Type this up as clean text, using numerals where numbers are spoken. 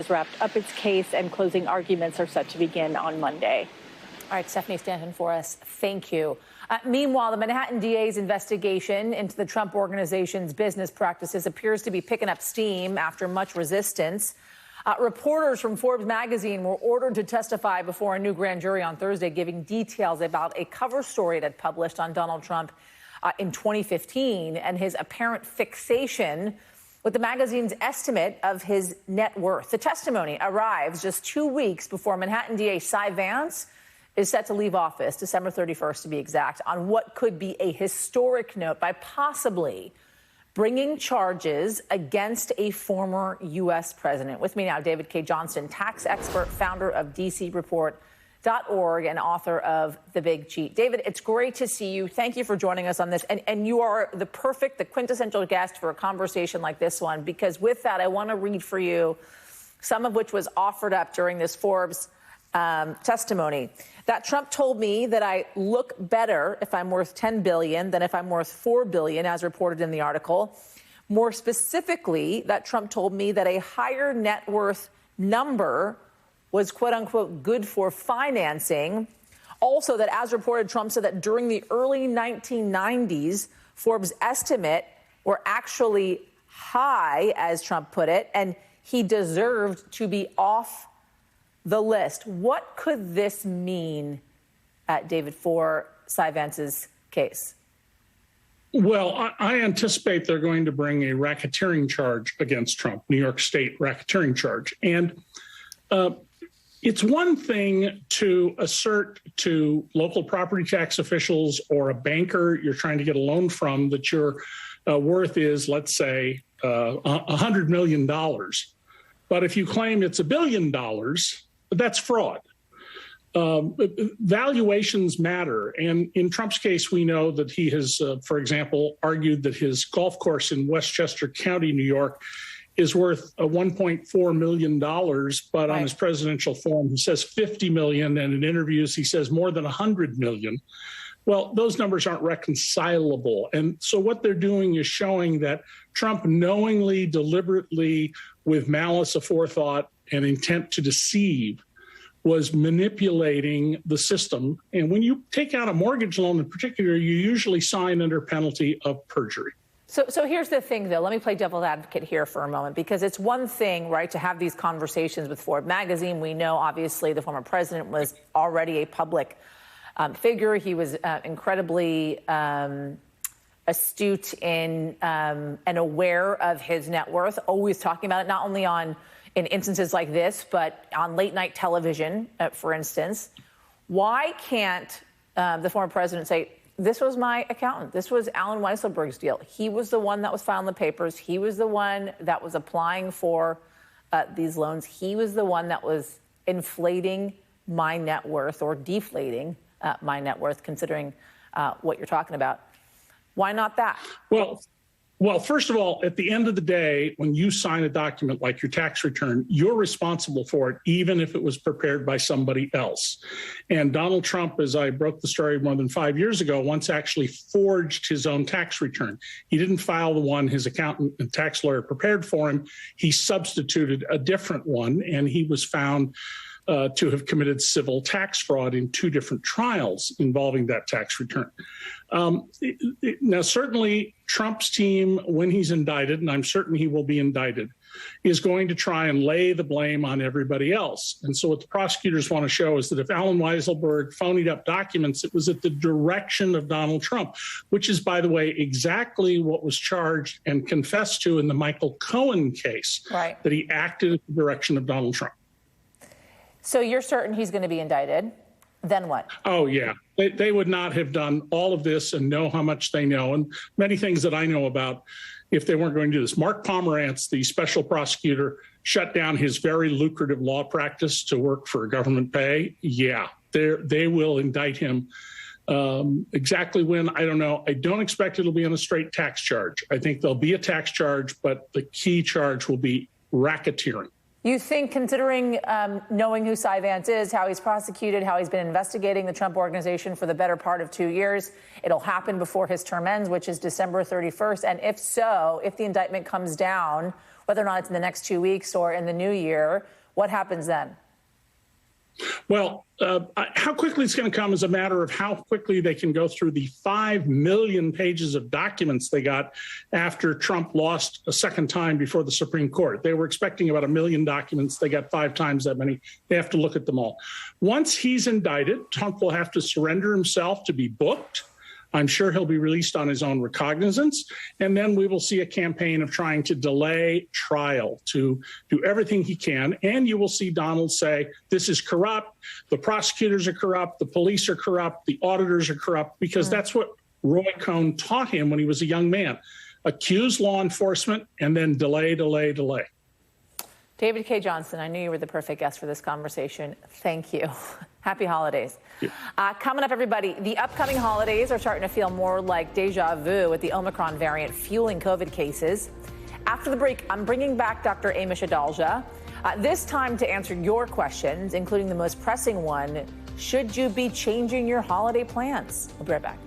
has wrapped up its case and closing arguments are set to begin on Monday. All right, Stephanie Stanton for us. Thank you. Meanwhile, the Manhattan DA's investigation into the Trump Organization's business practices appears to be picking up steam after much resistance. Reporters from Forbes magazine were ordered to testify before a new grand jury on Thursday, giving details about a cover story it had published on Donald Trump in 2015 and his apparent fixation with the magazine's estimate of his net worth. The testimony arrives just 2 weeks before Manhattan DA Cy Vance is set to leave office, December 31st to be exact, on what could be a historic note by possibly bringing charges against a former U.S. president. With me now, David Cay Johnston, tax expert, founder of DCReport.org, and author of The Big Cheat. David, it's great to see you. Thank you for joining us on this. And you are the quintessential guest for a conversation like this one, because with that, I want to read for you some of which was offered up during this Forbes testimony. That Trump told me that I look better if I'm worth $10 billion than if I'm worth $4 billion, as reported in the article. More specifically, that Trump told me that a higher net worth number was, quote unquote, good for financing. Also, that as reported, Trump said that during the early 1990s, Forbes' estimate were actually high, as Trump put it, and he deserved to be off the list. What could this mean, David, for Cy Vance's case? Well, I anticipate they're going to bring a racketeering charge against Trump, New York State racketeering charge. And it's one thing to assert to local property tax officials or a banker you're trying to get a loan from that your worth is, let's say, $100 million. But if you claim it's $1 billion, that's fraud. Valuations matter. And in Trump's case, we know that he has, for example, argued that his golf course in Westchester County, New York, is worth $1.4 million. But on his presidential form, he says $50 million. And in interviews, he says more than $100 million. Well, those numbers aren't reconcilable. And so what they're doing is showing that Trump knowingly, deliberately, with malice aforethought and intent to deceive, was manipulating the system. And when you take out a mortgage loan in particular, you usually sign under penalty of perjury. So here's the thing, though. Let me play devil's advocate here for a moment, because it's one thing, right, to have these conversations with Forbes magazine. We know, obviously, the former president was already a public figure. He was incredibly astute in and aware of his net worth, always talking about it, not only in instances like this, but on late night television, for instance. Why can't the former president say, this was my accountant, this was Alan Weisselberg's deal, he was the one that was filing the papers, he was the one that was applying for these loans, he was the one that was inflating my net worth or deflating my net worth, considering what you're talking about? Why not that? Well, first of all, at the end of the day, when you sign a document like your tax return, you're responsible for it, even if it was prepared by somebody else. And Donald Trump, as I broke the story more than 5 years ago, once actually forged his own tax return. He didn't file the one his accountant and tax lawyer prepared for him. He substituted a different one, and he was found to have committed civil tax fraud in 2 different trials involving that tax return. Now, certainly Trump's team, when he's indicted, and I'm certain he will be indicted, is going to try and lay the blame on everybody else. And so what the prosecutors want to show is that if Alan Weisselberg phonied up documents, it was at the direction of Donald Trump, which is, by the way, exactly what was charged and confessed to in the Michael Cohen case, right, that he acted at the direction of Donald Trump. So you're certain he's going to be indicted? Then what? Oh, yeah. They would not have done all of this and know how much they know, and many things that I know about, if they weren't going to do this. Mark Pomerantz, the special prosecutor, shut down his very lucrative law practice to work for government pay. Yeah, they will indict him. Exactly when, I don't know. I don't expect it'll be on a straight tax charge. I think there'll be a tax charge, but the key charge will be racketeering. You think, considering knowing who Cy Vance is, how he's prosecuted, how he's been investigating the Trump Organization for the better part of 2 years, it'll happen before his term ends, which is December 31st? And if so, if the indictment comes down whether or not it's in the next 2 weeks or in the new year. What happens then? Well, how quickly it's going to come is a matter of how quickly they can go through the 5 million pages of documents they got after Trump lost a second time before the Supreme Court. They were expecting about 1 million documents. They got 5 times that many. They have to look at them all. Once he's indicted, Trump will have to surrender himself to be booked. I'm sure he'll be released on his own recognizance. And then we will see a campaign of trying to delay trial, to do everything he can. And you will see Donald say, this is corrupt. The prosecutors are corrupt. The police are corrupt. The auditors are corrupt, because that's what Roy Cohn taught him when he was a young man. Accuse law enforcement and then delay, delay, delay. David Cay Johnston, I knew you were the perfect guest for this conversation. Thank you. Happy holidays. Coming up, everybody, the upcoming holidays are starting to feel more like deja vu with the Omicron variant fueling COVID cases. After the break, I'm bringing back Dr. Amish Adalja, this time to answer your questions, including the most pressing one: should you be changing your holiday plans? We'll be right back.